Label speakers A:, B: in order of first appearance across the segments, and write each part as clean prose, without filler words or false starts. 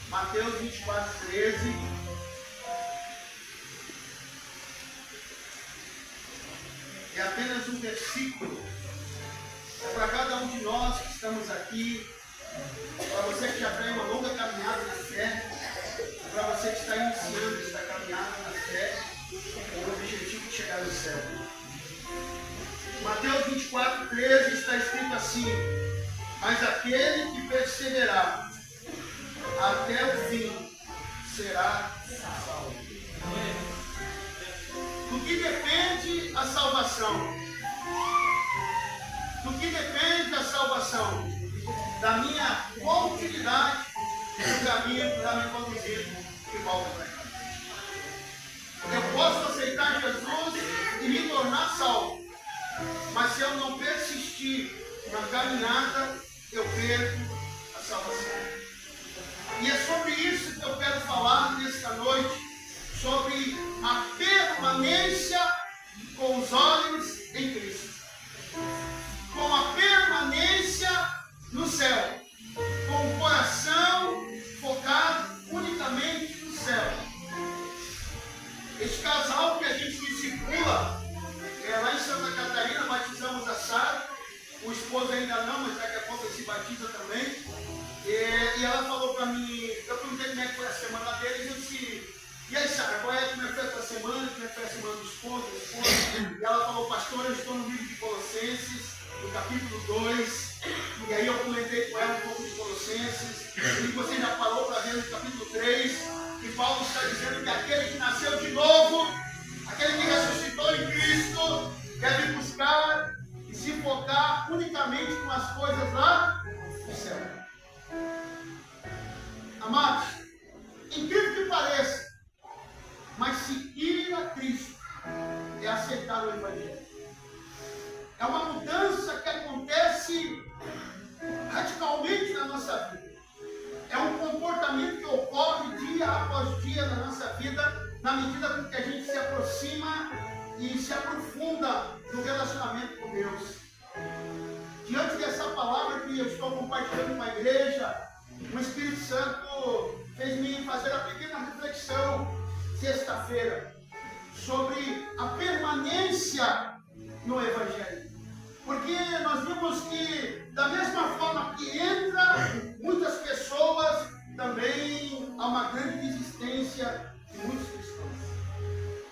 A: Mateus 24, 13. É apenas um versículo. É para cada um de nós que estamos aqui. Para você que já tem uma longa caminhada na fé. Para você que está iniciando esta caminhada na fé. Com o objetivo de chegar no céu. Mateus 24, 13 está escrito assim: mas aquele que perseverar até o fim será salvo. Do que depende a salvação? Do que depende a salvação? Da minha continuidade no caminho que está me conduzindo de volta para cá. Eu posso aceitar Jesus e me tornar salvo, mas se eu não persistir na caminhada, eu perco a salvação. E é sobre isso que eu quero falar nesta noite, sobre a permanência com os olhos em Cristo, com a permanência no céu, com o coração focado unicamente no céu. Esse casal que a gente discipula, lá em Santa Catarina, batizamos a Sara. O esposo ainda não, mas daqui a pouco ele se batiza também. E ela falou para mim, eu perguntei como é que foi a semana deles, eu disse, e aí Sara, como é que foi a tua semana? Como é que foi a semana do esposo, da esposa? E ela falou, pastor, eu estou no livro de Colossenses, no capítulo 2. E aí eu comentei com ela um pouco de Colossenses. E você já parou para ver no capítulo 3, que Paulo está dizendo que aquele que nasceu de novo, aquele que ressuscitou em Cristo, deve buscar e se focar unicamente com as coisas lá do céu. Amados, incrível que pareça, mas seguir a Cristo é aceitar o Evangelho. É uma mudança que acontece radicalmente na nossa vida. É um comportamento que ocorre dia após dia na nossa vida, na medida com que a gente se aproxima e se aprofunda no relacionamento com Deus. Diante dessa palavra que eu estou compartilhando com a igreja, o Espírito Santo fez-me fazer a pequena reflexão, sexta-feira, sobre a permanência no Evangelho. Porque nós vimos que, da mesma forma que entra muitas pessoas, também há uma grande resistência de muitos cristãos.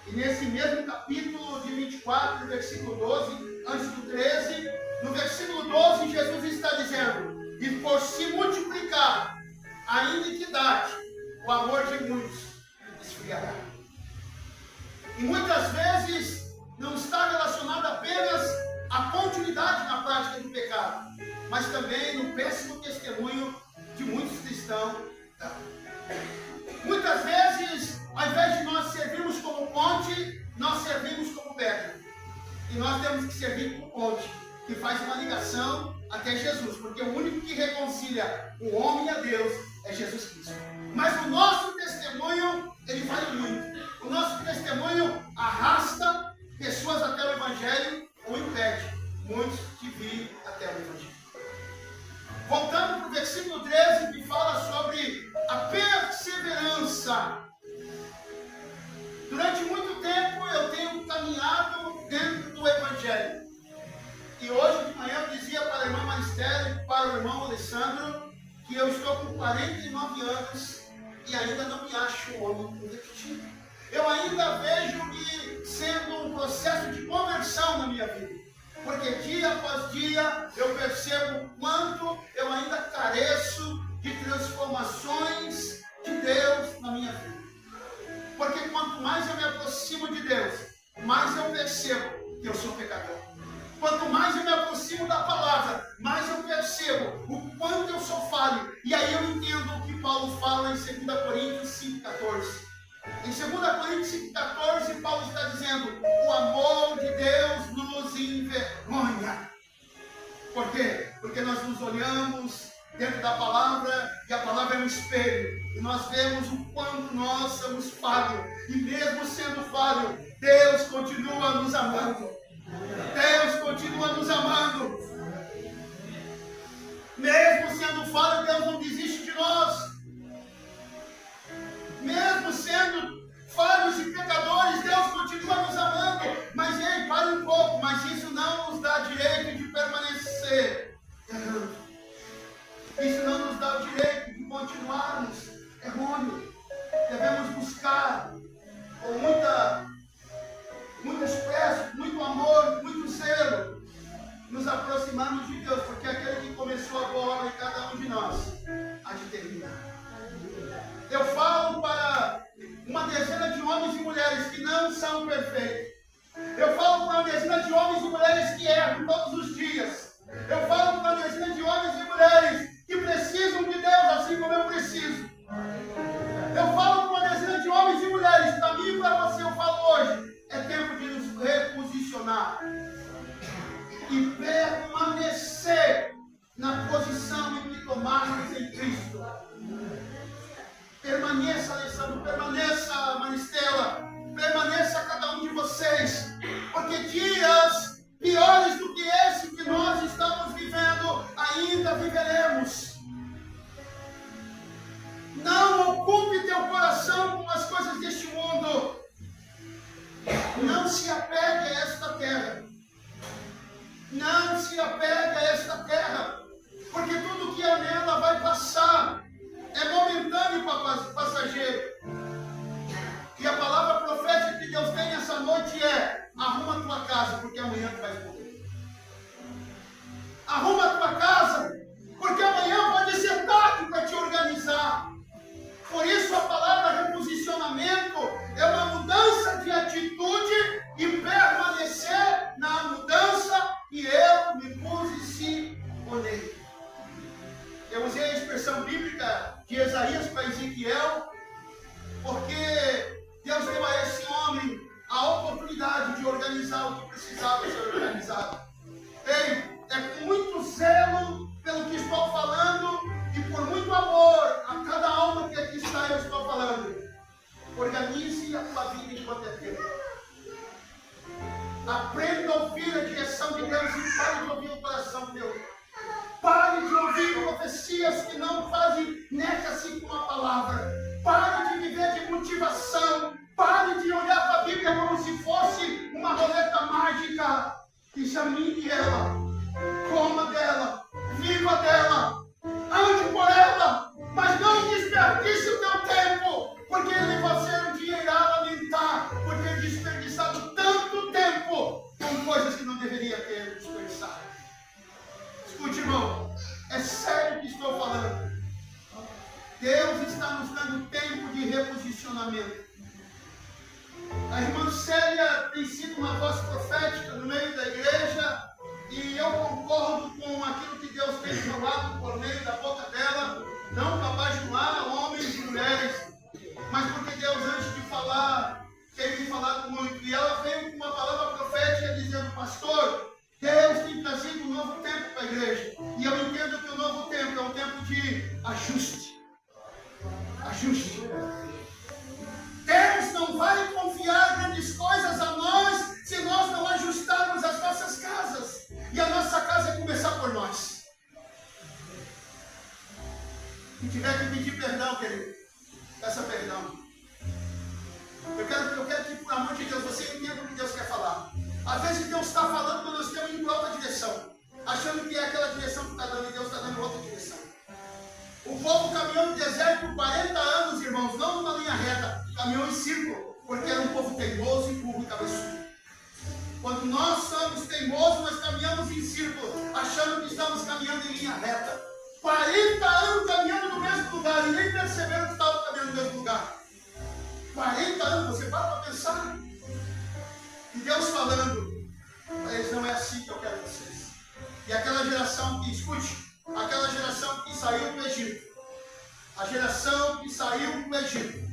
A: E nesse mesmo capítulo de 24, versículo 12, antes do 13, no versículo 12, Jesus está dizendo, e por se multiplicar a iniquidade, o amor de muitos esfriará. E muitas vezes não está relacionado apenas à continuidade na prática do pecado, mas também no péssimo testemunho de muitos cristãos. Muitas vezes, ao invés de nós servirmos como ponte, nós servimos como pedra. E nós temos que servir como ponte, que faz uma ligação até Jesus, porque o único que reconcilia o homem a Deus é Jesus Cristo. Mas o nosso testemunho, ele vale muito. O nosso testemunho arrasta pessoas até o Evangelho ou impede muitos de vir até o Evangelho. Voltando para o versículo 13, que fala sobre a perseverança. Durante muito tempo eu tenho caminhado dentro do Evangelho. E hoje de manhã eu dizia para a irmã Maristélia e para o irmão Alessandro que eu estou com 49 anos e ainda não me acho um homem convertido. Eu ainda vejo-me sendo um processo de conversão na minha vida. Porque dia após dia eu percebo o quanto eu ainda careço de transformações de Deus na minha vida. Porque quanto mais eu me aproximo de Deus, mais eu percebo que eu sou pecador. Quanto mais eu me aproximo da palavra, mais eu percebo o quanto eu sou falho. E aí eu entendo o que Paulo fala em 2 Coríntios 5,14. Em 2 Coríntios 5,14, Paulo está dizendo, o amor de Deus nos envergonha. Por quê? Porque nós nos olhamos dentro da palavra, e a palavra é um espelho, e nós vemos o quanto nós somos falhos, e mesmo sendo falho, Deus continua nos amando. Deus continua nos amando. Mesmo sendo falho, Deus não desiste de nós. coração perfeito. Eu falo para uma dezena de homens e mulheres que erram todos os dias. Eu falo para uma dezena de homens e mulheres que precisam de Deus, assim como eu preciso. Eu falo para uma dezena de homens e mulheres, para mim e para você, eu falo hoje, é tempo de nos reposicionar e permanecer na posição em que tomarmos em Cristo. Permaneça, Alessandro, permaneça, Maristela, permaneça cada um de vocês, porque dias piores do que esse que nós estamos vivendo, ainda viveremos. Não ocupe teu coração com as coisas deste mundo. Não se apegue a esta terra. Não se apegue a esta terra, porque tudo que há nela vai passar. É momentâneo e passageiro. E a palavra profética que Deus tem essa noite é: arruma a tua casa, porque amanhã tu vais morrer. Arruma a tua casa, porque amanhã pode ser tarde para te organizar. Por isso a palavra reposicionamento é uma mudança de atitude e permanecer na mudança que eu me posicionei. Eu usei a expressão bíblica de Isaías para Ezequiel, porque Deus deu a esse homem a oportunidade de organizar o que precisava ser organizado. Ei, é com muito zelo pelo que estou falando e por muito amor a cada alma que aqui está, eu estou falando. Organize a tua vida enquanto é tempo. Aprenda a ouvir a direção de Deus e pare de ouvir o coração de Deus. Pare de ouvir profecias que não fazem nega-se com a palavra. Pare de viver de motivação. Pare de olhar para a Bíblia como se fosse uma roleta mágica. Examine ela, coma dela, viva dela, ande por ela, mas não desperdice o teu tempo, porque você um dia irá lamentar por ter desperdiçado tanto tempo com coisas que não deveria ter desperdiçado. Escute, irmão, é sério que estou falando. Deus está nos dando tempo de reposicionamento. A irmã Célia tem sido uma voz profética no meio da igreja e eu concordo com aquilo que Deus tem falado por meio da boca dela, não para bajular homens e mulheres, mas porque Deus, antes de falar, tem me falado muito. E ela veio com uma palavra profética dizendo: pastor, Deus tem trazido um novo tempo para a igreja. E eu entendo que o novo tempo é um tempo de ajuste. Ajuste. Deus não vai confiar grandes coisas a nós se nós não ajustarmos as nossas casas. E a nossa casa é começar por nós. Se tiver que pedir perdão, querido, peça perdão. Eu quero que, por amor de Deus, você entenda o que Deus quer falar. Às vezes Deus está falando, mas nós estamos indo em outra direção, achando que é aquela direção que está dando, e Deus está dando outra direção. O povo caminhou no deserto por 40 anos, irmãos, não numa linha reta, caminhou em círculo, porque era um povo teimoso, burro e cabeçudo. Quando nós somos teimosos, nós caminhamos em círculo, achando que estamos caminhando em linha reta. 40 anos caminhando no mesmo lugar e nem perceberam que estavam caminhando no mesmo lugar. 40 anos, você para pensar. E Deus falando, mas não é assim que eu quero vocês. E aquela geração que, escute, aquela geração que saiu do Egito, a geração que saiu do Egito,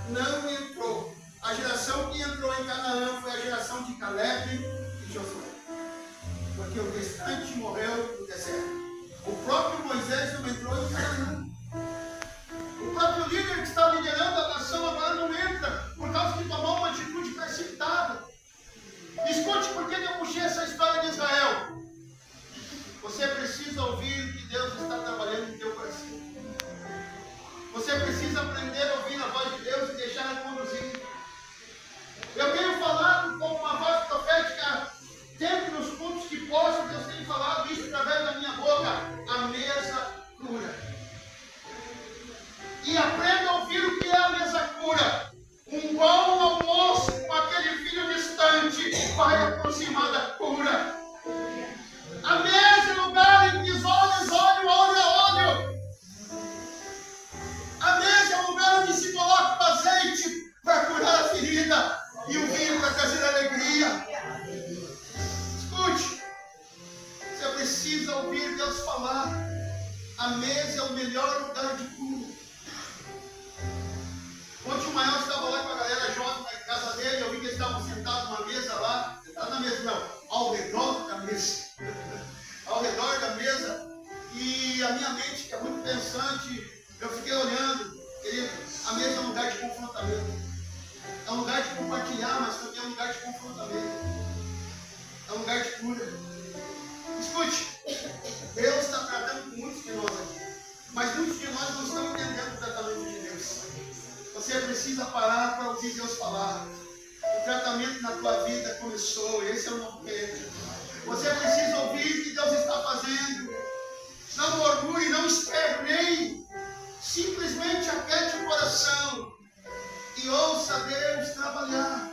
A: não entrou. A geração que entrou em Canaã foi a geração de Caleb e Josué. Porque o restante morreu no deserto. O próprio Moisés não entrou em Canaã. O próprio líder que está liderando a nação agora não entra, por causa que tomou uma atitude precipitada. Escute por que eu puxei essa história de Israel. Você precisa ouvir que Deus está trabalhando em teu coração. Você precisa aprender a ouvir a voz de Deus e deixar ela conduzir. Eu tenho falado com uma voz profética, sempre nos cultos que posso, Deus tem falado isso através da minha boca. A mesa cura. E aprenda a ouvir o que é a mesa cura. de confrontamento. É um lugar de compartilhar, mas também é um lugar de confrontamento. É um lugar de cura. Escute, Deus está tratando com muitos de nós aqui. Mas muitos de nós não estão entendendo o tratamento de Deus. Você precisa parar para ouvir Deus falar. O tratamento na tua vida começou. Esse é o novo tempo. Você precisa ouvir o que Deus está fazendo. Não orgulhe, não esperneie. Simplesmente aquiete o coração e ouça Deus trabalhar.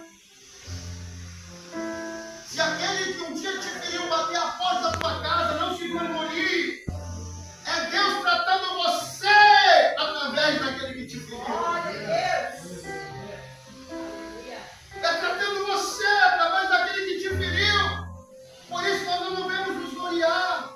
A: Se aquele que um dia te feriu bater a porta da tua casa, não se murmurie. É Deus tratando você através daquele que te feriu. É tratando você através daquele que te feriu. Por isso nós não devemos nos gloriar.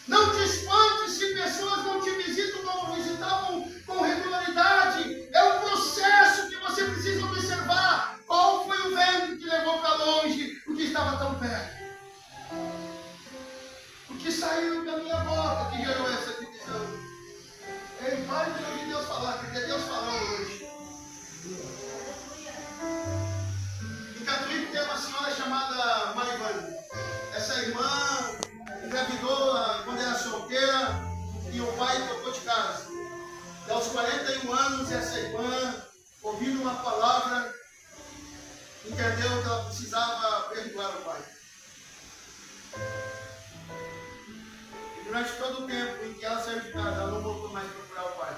A: Não te espante se pessoas não te visitam como visitavam com regularidade. É um processo que você precisa observar. Qual foi o vento que levou para longe o que estava tão perto? O que saiu da minha boca que gerou essa divisão? Ei, pai, eu ouvi Deus falar, porque Deus falou hoje. Em Catuípe tem uma senhora chamada Marivane. Essa irmã engravidou quando era solteira e o pai trocou de casa. E aos 41 anos, essa irmã, ouvindo uma palavra, entendeu que ela precisava perdoar o pai. E durante todo o tempo em que ela saiu de casa, ela não voltou mais a procurar o pai.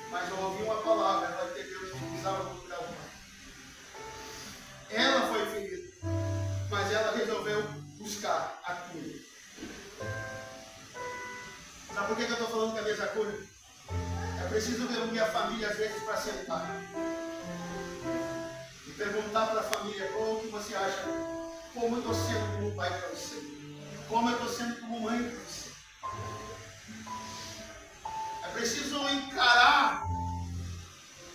A: Mas ao ouvir uma palavra, ela entendeu que precisava procurar o pai. Ela foi ferida, mas ela resolveu buscar a cura. Sabe por que eu estou falando que a mesa cura? É preciso reunir a família às vezes para sentar e perguntar para a família: como que você acha? Como eu estou sendo como pai para você? Como eu estou sendo como mãe para você? É preciso encarar.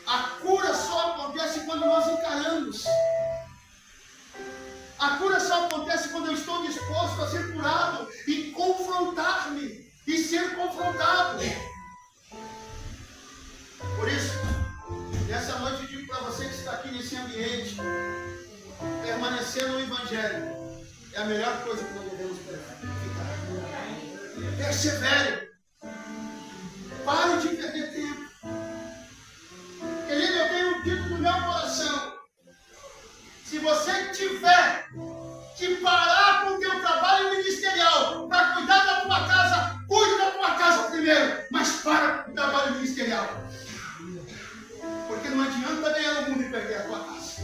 A: A cura só acontece quando nós encaramos. A cura só acontece quando eu estou disposto a ser curado e confrontar-me e ser confrontado. Por isso, nessa noite eu digo para você que está aqui nesse ambiente, permanecer no Evangelho é a melhor coisa que nós devemos ficar. Persevere. Pare de perder tempo. Querido, eu tenho dito no meu coração: se você tiver que parar com o teu trabalho ministerial para cuidar da tua casa, cuide da tua casa primeiro, mas para com o trabalho ministerial. Porque não adianta ganhar o mundo e perder a tua casa.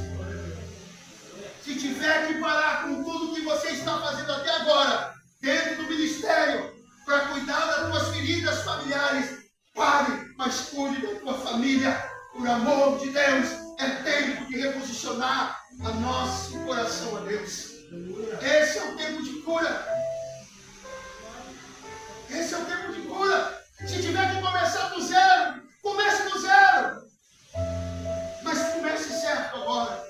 A: Se tiver que parar com tudo que você está fazendo até agora, dentro do ministério, para cuidar das tuas feridas familiares, pare, mas cuide da tua família. Por amor de Deus, é tempo de reposicionar a nosso coração a Deus. Esse é o tempo de cura. Esse é o tempo de cura. Se tiver que começar do zero, comece do zero. Mas comece certo agora.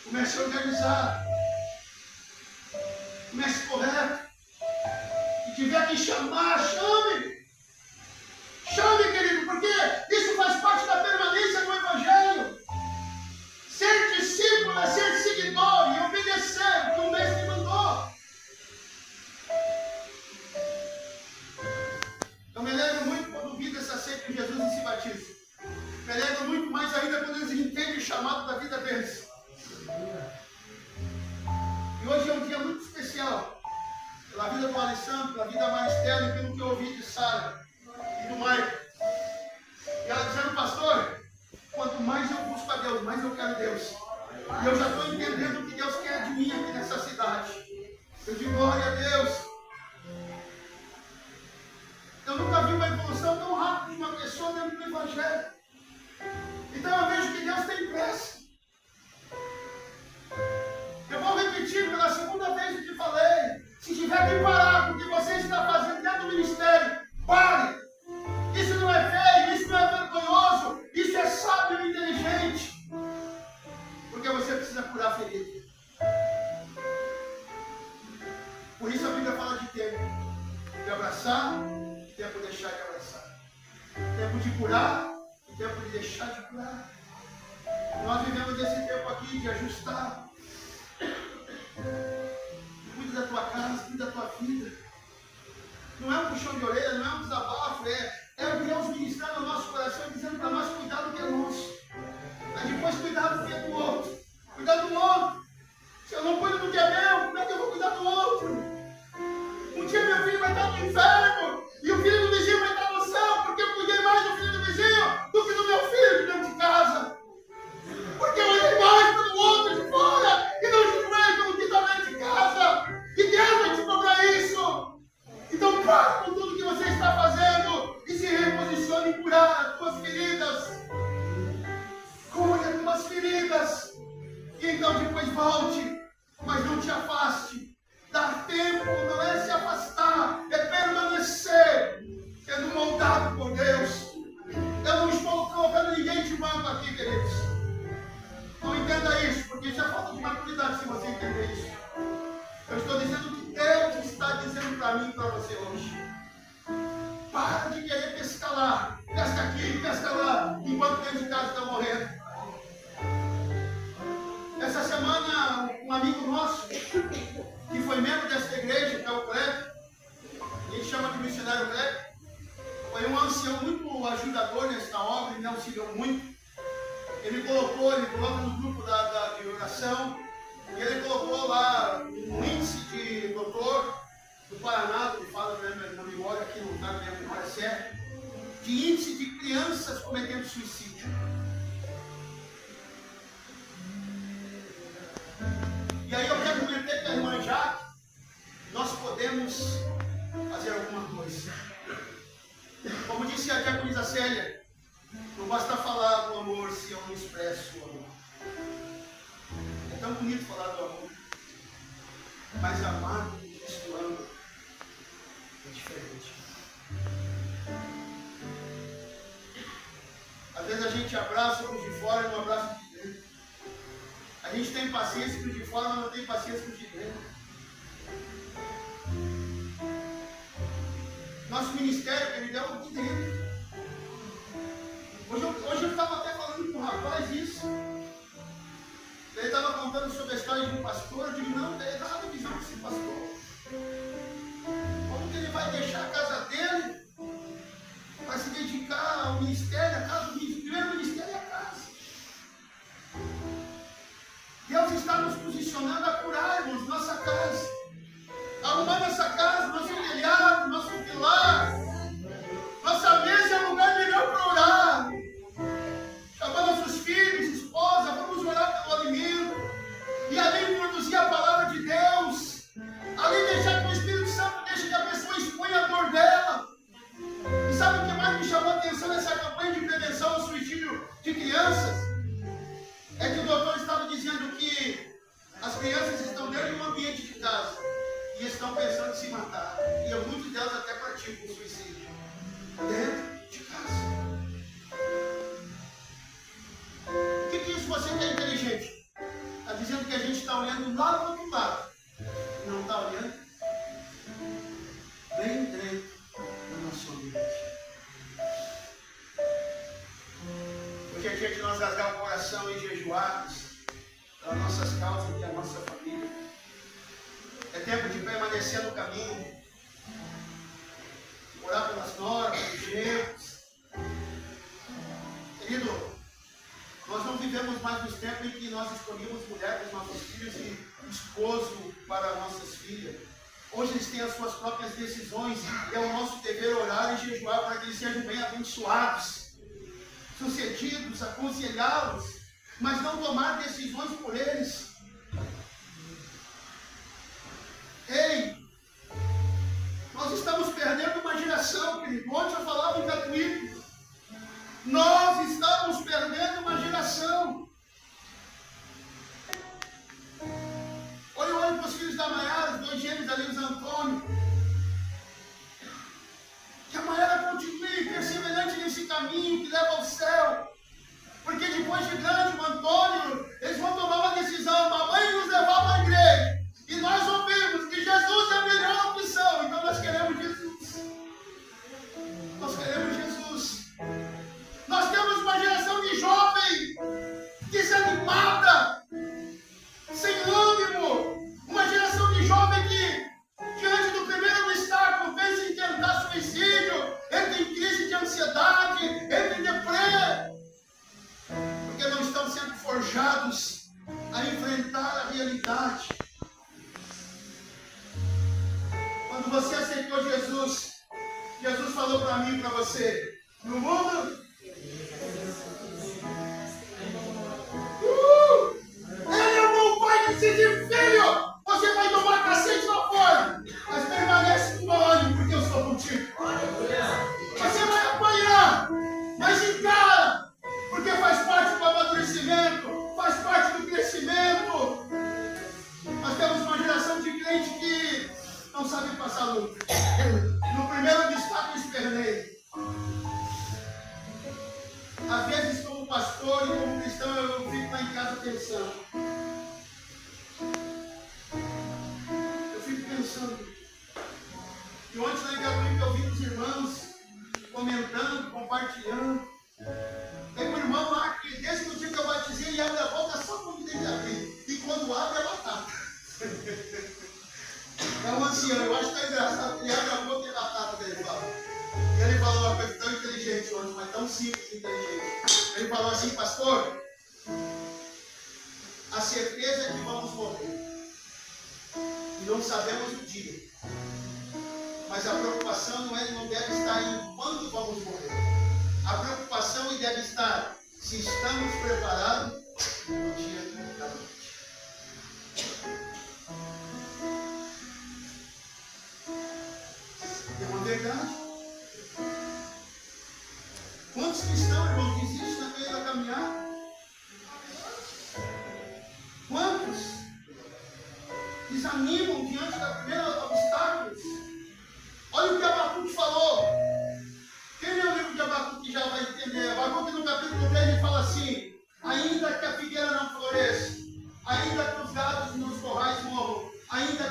A: Comece organizado. Comece correto. Se tiver que chamar, chame. Chame, querido, porque isso faz parte da permanência do Evangelho. Ser discípulo é ser seguidor e obedecer o que o mestre mandou. Eu me lembro muito quando vi essa seita de Jesus e se batiza. Me lembro muito mais ainda quando eles entendem o chamado da vida deles. E hoje é um dia muito especial. Pela vida do Alessandro, pela vida da Maristela e pelo que eu ouvi de Sara e do Michael. E ela dizendo: pastor, quanto mais eu busco a Deus, mais eu quero Deus. E eu já estou entendendo o que Deus quer de mim aqui nessa cidade. Eu digo: glória a Deus. Eu nunca vi uma evolução tão rápida de uma pessoa dentro do Evangelho. Então eu vejo que Deus tem pressa. Eu vou repetir pela segunda vez o que falei. Se tiver que parar com o que você está fazendo dentro do ministério, pare. Isso não é feio, isso não é vergonhoso, isso é sábio e inteligente. Porque você precisa curar de deixar de curar. Nós vivemos esse tempo aqui de ajustar. Cuida da tua casa, cuida da tua vida. Não é um puxão de orelha, não é um desabafo, é o Deus ministrando no nosso coração, dizendo para nós cuidar do que é nosso. Mas depois cuidar do que é do outro. Cuidar do outro. Se eu não cuido do que é meu, como é que eu vou cuidar do outro? Um dia meu filho vai estar no inferno e o filho do vizinho vai estar no céu, porque eu cuidei mais do filho do vizinho do que do meu filho de dentro de casa. Porque eu olhei mais para o outro de fora e não julguei pelo que está dentro de casa. E Deus vai te cobrar isso. Então pare com tudo que você está fazendo e se reposicione em curar as tuas feridas. Cure as tuas feridas. E então depois volte, mas não te afaste. Dar tempo não é se afastar, é permanecer sendo moldado por Deus. Eu não estou colocando ninguém de banco aqui, queridos. Não entenda isso, porque já falta de maturidade se você entender isso. Eu estou dizendo que Deus está dizendo para mim e para você hoje. Para de querer pescar lá, pesca aqui, pesca lá, enquanto dentro de casa está morrendo. Essa semana, um amigo nosso, que foi membro dessa igreja, que é o Kleber, a gente chama de missionário Kleber, foi um ancião muito ajudador nessa obra, ele me auxiliou muito. Ele coloca no grupo de oração, e ele colocou lá um índice de doutor do Paraná, que fala na memória, aqui não está na minha memória certa, de índice de crianças cometendo suicídio. E aí eu quero comentar com a irmã Jaque, nós podemos fazer alguma coisa. Como disse a diaconisa Célia, não basta falar do amor se eu não expresso o amor. É tão bonito falar do amor, mas amar como Cristo ama é diferente. Às vezes a gente abraça os de fora e não abraça os de dentro. A gente tem paciência com os de fora, mas não tem paciência com os de dentro. Nosso ministério, que ele deu aqui dentro. Hoje eu estava até falando com um rapaz isso. Ele estava contando sobre a história de um pastor. Eu digo, não, é errado a visão desse pastor. Como que ele vai deixar a casa dele para se dedicar ao ministério, a casa? O primeiro ministério é a casa. Deus está nos posicionando a curarmos nossa casa, arrumar nossa casa, nosso telhado, nosso pilar. Nossa mesa é um lugar melhor para orar. Chamar nossos filhos, esposa, vamos orar pelo alimento. E ali produzir a palavra de Deus. Ali deixar que o Espírito Santo deixe que a pessoa exponha a dor dela. E sabe o que mais me chamou a atenção nessa campanha de prevenção ao suicídio de crianças? É que o doutor estava dizendo que as crianças estão dentro de um ambiente de casa e estão pensando em se matar. E muitos delas até praticam o suicídio dentro de casa. O que é isso? Você que é inteligente está dizendo que a gente está olhando lá do outro lado. Não está olhando bem dentro do nosso ambiente. Hoje é dia de nós rasgar o coração e jejuarmos pelas nossas causas e a nossa família. É tempo de permanecer no caminho, orar pelas normas, pelos erros. Querido, nós não vivemos mais nos tempos em que nós escolhíamos mulher para os nossos filhos e esposo para nossas filhas. Hoje eles têm as suas próprias decisões e é o nosso dever orar e jejuar para que eles sejam bem abençoados, sucedidos, aconselhá-los, mas não tomar decisões por eles. Ei, nós estamos perdendo uma geração, querido. Ontem eu falava em gratuito. Nós estamos perdendo uma geração. Olha para os filhos da Maiara, os 2 gêmeos ali, os Antônio. Que a Maiara continue perseverante nesse caminho que leva ao céu. Porque depois de grande, o Antônio, eles vão tomar uma decisão. preparados a enfrentar a realidade. Quando você aceitou Jesus, Jesus falou para mim e para você, no mundo, ele é o meu pai que se diz filho, você vai tomar cacete lá fora, mas permanece com ânimo, porque eu sou contigo. Você vai apanhar, mas encara, porque faz parte do amadurecimento, faz parte do crescimento. Nós temos uma geração de crente que não sabe passar luta. No primeiro destaque, espernei. Às vezes, como pastor e como cristão, eu fico lá em casa pensando. Eu fico pensando. E ontem lá em Gabriel eu ouvi os irmãos comentando, compartilhando. Tem um irmão lá que, desde o dia que eu batizei, ele abre a boca só quando tem que abrir. E quando abre, é batata. É um ancião, eu acho que é engraçado. Ele abre a boca e é batata que ele fala. E ele falou uma coisa tão inteligente hoje, mas tão simples e inteligente. Ele falou assim, pastor, a certeza é que vamos morrer. E não sabemos o dia. Mas a preocupação não deve estar em quando vamos morrer. A preocupação deve estar se estamos preparados no dia da noite. É uma verdade. Quantos cristãos, irmão, desistem no meio da caminhada? Quantos desanimam diante da primeira obstáculos? Olha o que Abacuque falou. Quem lê o livro de Abacuque já vai entender. Abacuque no capítulo 3 ele fala assim: ainda que a figueira não floresça, ainda que os gados nos corrais morram, ainda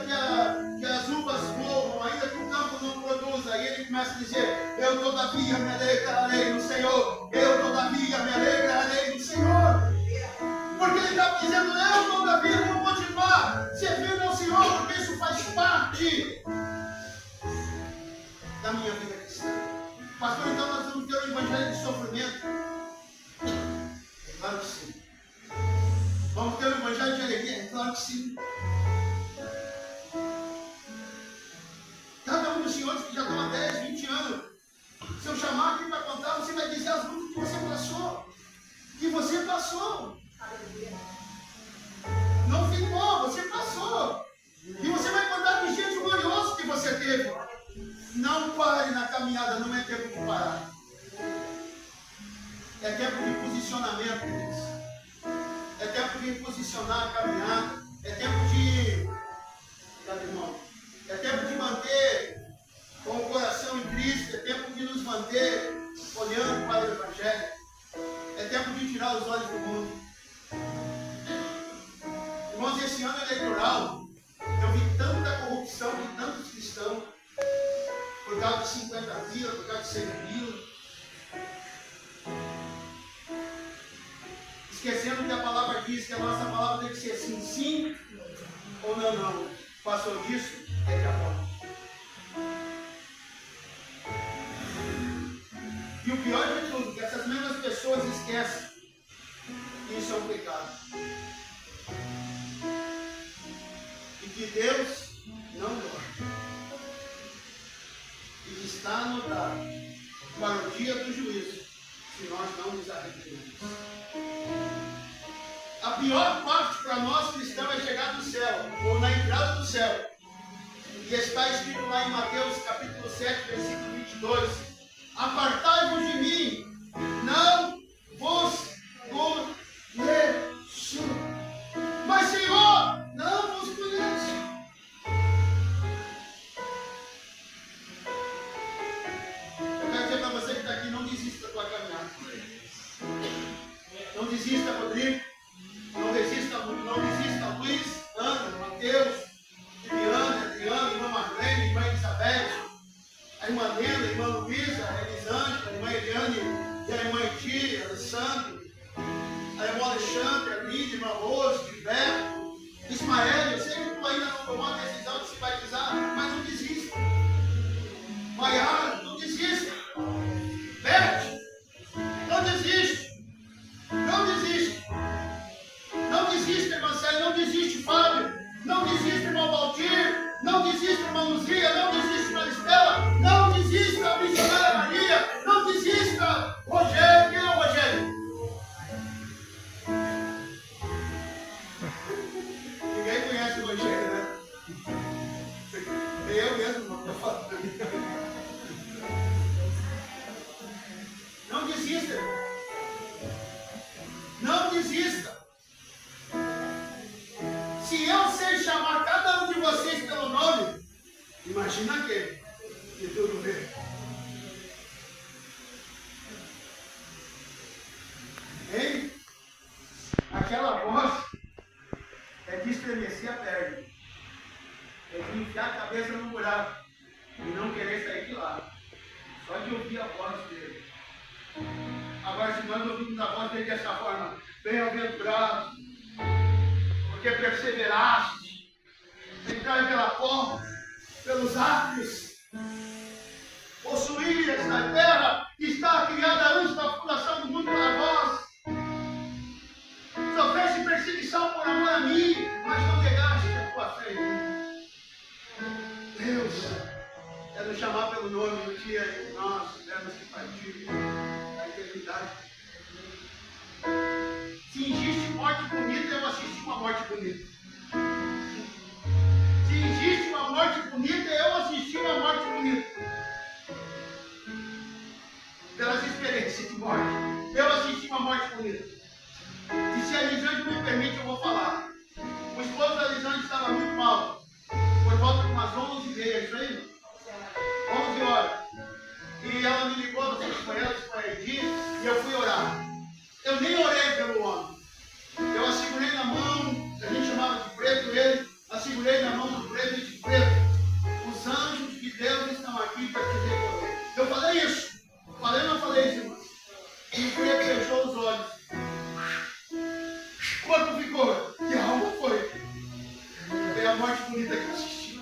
A: que as uvas morram, ainda que o campo não produza. E ele começa a dizer: eu todavia me alegrarei no Senhor. Eu todavia me alegrarei no Senhor. Porque ele está dizendo: eu todavia não vou continuar servindo ao Senhor, porque isso faz parte da minha vida cristã. Pastor, então nós vamos ter um evangelho de sofrimento? Claro que sim. Vamos ter um evangelho de alegria? Claro que sim. Cada um dos senhores que já estão há 10, 20 anos, se eu chamar aqui para contar, você vai dizer as lutas que você passou. Que você passou. Não ficou, você passou. E você vai contar dos dias gloriosos que você teve. Não pare na caminhada, não é tempo de parar. É tempo de posicionamento, queridos. É tempo de posicionar a caminhada. É tempo de... irmão? É tempo de manter com o coração em Cristo. É tempo de nos manter olhando para o Evangelho. É tempo de tirar os olhos do mundo. Irmãos, esse ano eleitoral, eu vi tanta corrupção de tantos cristãos. Por causa de 50 pila, por causa de 100 pila. Esquecendo que a palavra diz que a nossa palavra tem que ser sim, sim ou não, não. Passou disso, é de amor. E o pior de tudo, que essas mesmas pessoas esquecem que isso é um pecado. E que Deus não gosta. E está anotado para o dia do juízo, se nós não nos arrependermos. A pior parte para nós cristãos é chegar no céu, ou na entrada do céu. E está escrito lá em Mateus capítulo 7, versículo 22. Apartai-vos de mim, não vos conheço. Mas Senhor, não vos conheço. Você que está aqui, não desista da tua caminhada. Não desista, Rodrigo. Não desista, Luiz, Ana, Mateus, Viviane, Adriana, irmã Marlene, irmã Isabel, a irmã Nena, a irmã Luísa, a Elisângela, a irmã Eliane, e a irmã Etília, a Alessandro, a irmã Alexandre, a Lídia, a irmã Rose, Gilberto, Ismael. Eu sei que tu ainda não tomou a decisão de se batizar, mas não desista. Maiara, não desista. Beth, não desiste. Não desiste. irmão Valdir, não desista, irmã Luzia, não desista, irmã Estela, não desista, missionária Maria, não desista, Rogério. Quem é o Rogério? Ninguém conhece o Rogério, né? Eu mesmo não estou falando. Não desista, irmão. Não desista. Se eu sei chamar cada um de vocês pelo nome, imagina aquele que tudo vê. Hein? Aquela voz é de estremecer a perna, é de enfiar a cabeça no buraco e não querer sair de lá, só de ouvir a voz dele. Agora, se nós ouvimos a voz dele dessa forma, bem-aventurado, porque perseveraste, entrai pela porta, pelos átrios, possuir esta terra que está criada antes da fundação do mundo para vós. Sofreste perseguição por amor a mim, mas não negaste a tua fé em mim. Deus é nos chamar pelo nome no dia em que nós tivermos que partir da eternidade. Se existe morte bonita, eu assisti uma morte bonita. Se existe uma morte bonita, eu assisti uma morte bonita. Pelas experiências de morte, eu assisti uma morte bonita. E se a Elisângela me permite, eu vou falar. O esposo da Elisângela estava muito mal. Por volta de umas 11h30, isso aí? 11 horas. E ela me ligou, não sei se foi ela, se foi a Edith, e eu fui orar. Eu nem orei pelo homem. Eu a segurei na mão, a gente chamava de preto ele, a segurei na mão do preto e disse: preto, os anjos de Deus estão aqui para te recolher. Eu falei isso. Falei ou não falei isso, irmão? E o preto fechou os olhos. O corpo ficou. E a alma foi. Foi a morte bonita que eu assisti.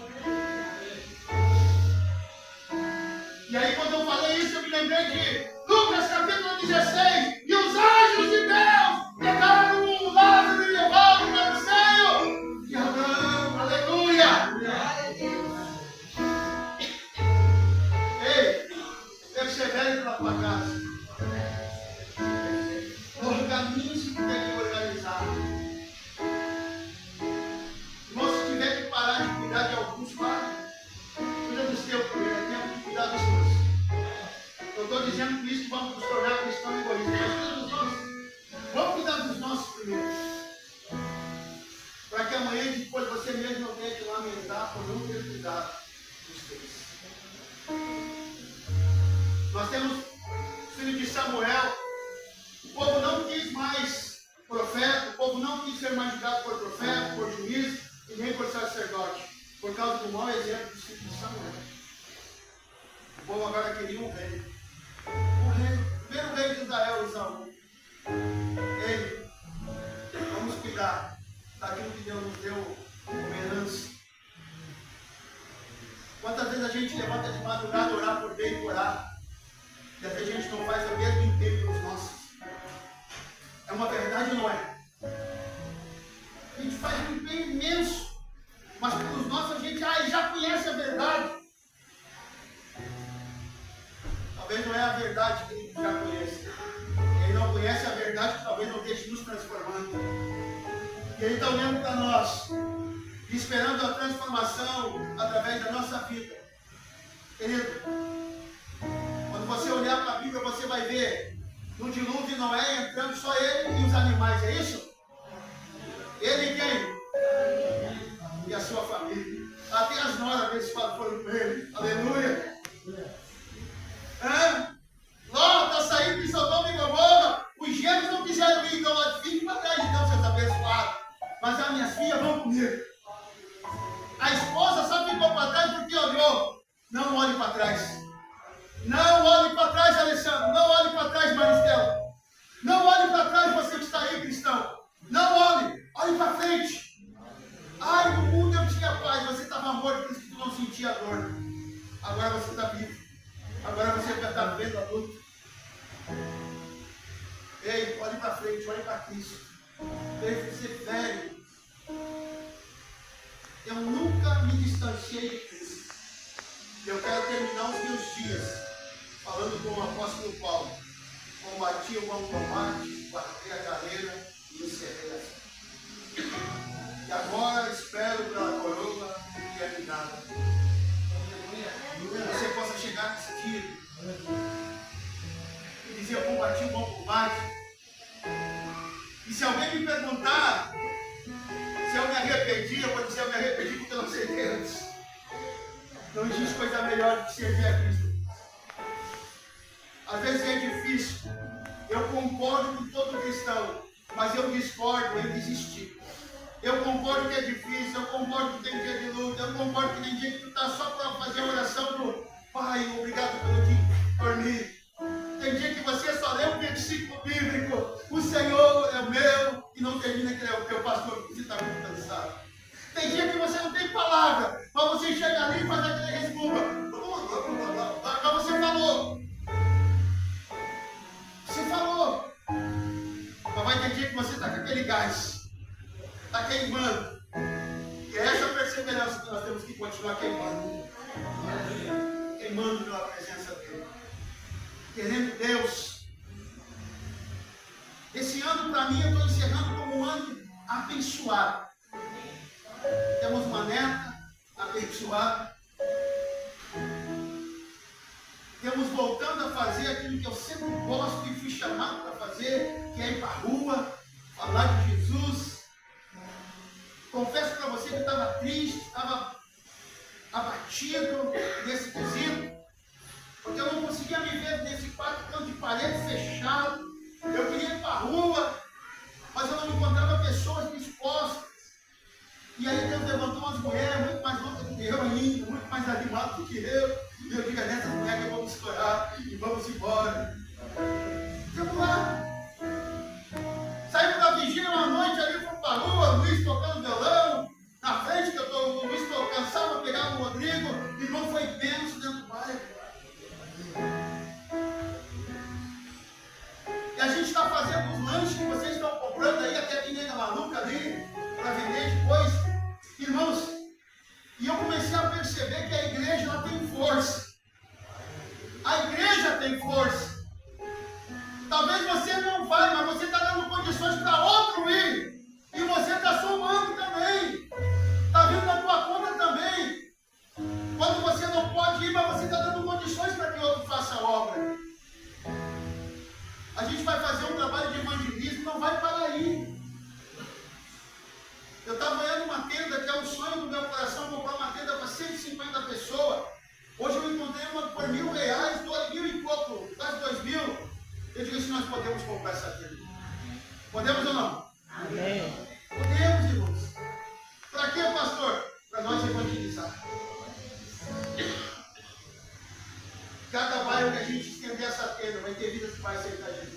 A: E aí, quando eu falei isso, eu me lembrei de Lucas capítulo 16. E os anjos de Deus pegaram o Lázaro e levaram para o céu. E Abraão, aleluia. Ei, persevere pela tua casa. Organize o que tem que organizar. Irmão, se tiver que parar de cuidar de alguns, pare. Cuida dos teus primeiro, tem que cuidar dos teus. Eu estou dizendo com isso que vamos nos tornar cristãos egoístas, mas cuida dos nossos. Vamos cuidar dos nossos primeiro. Para que amanhã e depois você mesmo não tenha que lamentar por não ter cuidado dos teus. Nós temos o filho de Samuel. O povo não quis mais profeta, o povo não quis ser mais julgado por profeta, por juiz e nem por sacerdote, por causa do mau exemplo do filho de Samuel. O povo agora queria um rei. O rei, o primeiro rei de Israel, Isaú. Ei, vamos cuidar daquilo que Deus nos deu como herança. Quantas vezes a gente levanta de madrugada orar por bem e orar, e a gente não faz o mesmo empenho pelos nossos. É uma verdade ou não é? A gente faz um empenho imenso, mas pelos nossos a gente já conhece a verdade. Talvez não é a verdade que ele já conhece. Ele não conhece a verdade que talvez não esteja nos transformando. E ele está olhando para nós, esperando a transformação através da nossa vida. Querido, quando você olhar para a Bíblia, você vai ver no dilúvio Noé entrando só ele e os animais, é isso? Ele e quem? E a sua família. Até as noras abençoadas foram com ele. Aleluia. Ló está saindo de Sodoma e Gomorra. Os gêmeos não quiseram ir, então lá fiquem para trás, então, seus abençoados. Mas as minhas filhas vão comigo. A esposa só ficou para trás porque olhou. Não olhe para trás. Não olhe para trás, Alessandro. Não olhe para trás, Maristela. Não olhe para trás, você que está aí, cristão. Não olhe. Olhe para frente. Ai, no mundo eu tinha paz. Você estava morto, por isso que tu não sentia dor. Agora você está vivo. Agora você já está vendo a luta. Ei, olhe para frente, olhe para Cristo. Deixe de ser velho. Eu nunca distanciei de Cristo. Eu quero terminar os meus dias falando com o apóstolo Paulo. Combati o bom combate, guardei a carreira e encerrei a fé. E agora espero pela coroa que é me dada. Você possa chegar nesse dia e dizer: eu combati o bom combate. E se alguém me perguntar se eu me arrependi, eu vou dizer: eu me arrependi porque eu não sei Deus. Não existe coisa melhor do que servir a Cristo. Às vezes é difícil. Eu concordo com todo cristão, mas eu discordo em desistir. Eu concordo que é difícil, eu concordo que tem dia de luta, eu concordo que tem dia que tu está só para fazer a oração do Pai, obrigado pelo dia por mim. Tem dia que você só lê um versículo bíblico, o Senhor é o meu, e não termina que é o teu pastor, porque você está muito cansado. Tem dia que você não tem palavra, mas você chega ali e faz aquele resumo. Mas você falou. Você falou. Mas vai ter dia que você está com aquele gás. Está queimando. E é essa perseverança que nós temos que continuar queimando. Queimando pela presença dele. Querendo Deus. Esse ano, para mim, eu estou encerrando como um ano abençoado. Temos uma neta abençoada. Temos voltando a fazer aquilo que eu sempre gosto e fui chamado para fazer, que é ir para a rua, falar de Jesus. Confesso para você que eu estava triste, estava abatido nesse quesito, porque eu não conseguia me ver nesse canto de parede fechado. Eu queria ir para a rua, mas eu não encontrava pessoas dispostas. E aí Deus levantou umas mulheres muito mais loucas do que eu ainda, muito mais animadas do que eu. E eu digo: é nessas mulheres que eu vou me escorar e vamos embora. Vamos lá. Saímos da vigília uma noite ali, fomos para a rua, o Luiz tocando violão. Na frente que o Luiz cansava, pegava o Rodrigo, e não foi bênção dentro do bairro. E a gente está fazendo os lanches que vocês estão comprando aí, até a menina maluca ali, para vender depois. Irmãos, e eu comecei a perceber que a igreja ela tem força. A igreja tem força. Talvez você não vai, mas você está dando condições para outro ir. E você está somando também. Está vindo na tua conta também. Quando você não pode ir, mas você está dando condições para que outro faça a obra. A gente vai fazer um trabalho de evangelismo, não vai parar aí. Eu estava olhando uma tenda, que é um sonho do meu coração, comprar uma tenda para 150 pessoas. Hoje eu encontrei uma por R$1.000, 2.000 e pouco, quase 2.000. Eu digo: se nós podemos comprar essa tenda. Podemos ou não? Amém. Podemos, irmãos. Para quê, pastor? Para nós evangelizar. Cada bairro que a gente estender essa tenda, vai ter vidas que vai aceitar Jesus.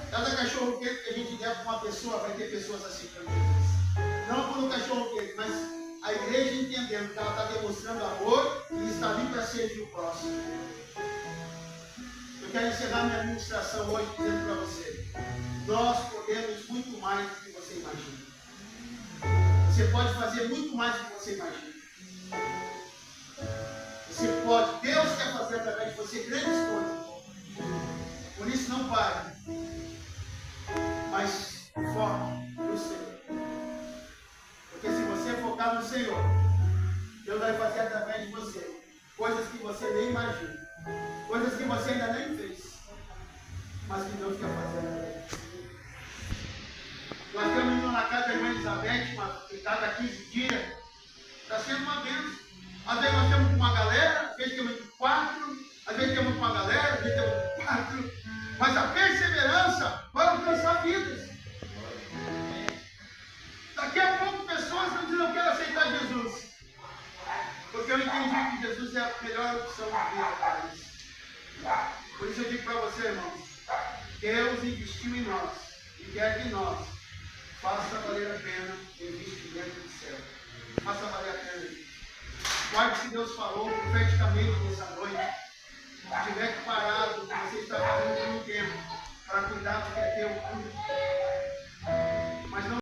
A: Cada cachorro quente que a gente der para uma pessoa, vai ter pessoas aceitando Jesus. Não por um cachorro quente, mas a igreja entendendo que ela está demonstrando amor e está ali para servir o próximo. Eu quero encerrar minha administração hoje dizendo para você: nós podemos muito mais do que você imagina. Você pode fazer muito mais do que você imagina. Você pode, Deus quer fazer através de você grandes coisas. Por isso não pare, mas foque no Senhor. Porque se você focar no Senhor, Deus vai fazer através de você coisas que você nem imagina, coisas que você ainda nem fez, mas que Deus quer fazer através de você. Nós estamos indo na casa da irmã Elizabeth, cada 15 dias, está sendo uma bênção. Às vezes nós temos uma galera, às vezes temos 4, às vezes temos uma galera, às vezes temos 4, mas a perseverança vai alcançar vidas. Daqui a pouco pessoas vão dizer: eu quero aceitar Jesus, porque eu entendi que Jesus é a melhor opção de vida para isso. Por isso eu digo para você, irmãos, Deus investiu em nós e quer que nós faça valer a pena o investimento do céu. Faça valer a pena. Guarde o que Deus falou profeticamente nessa noite. Se tiver que parar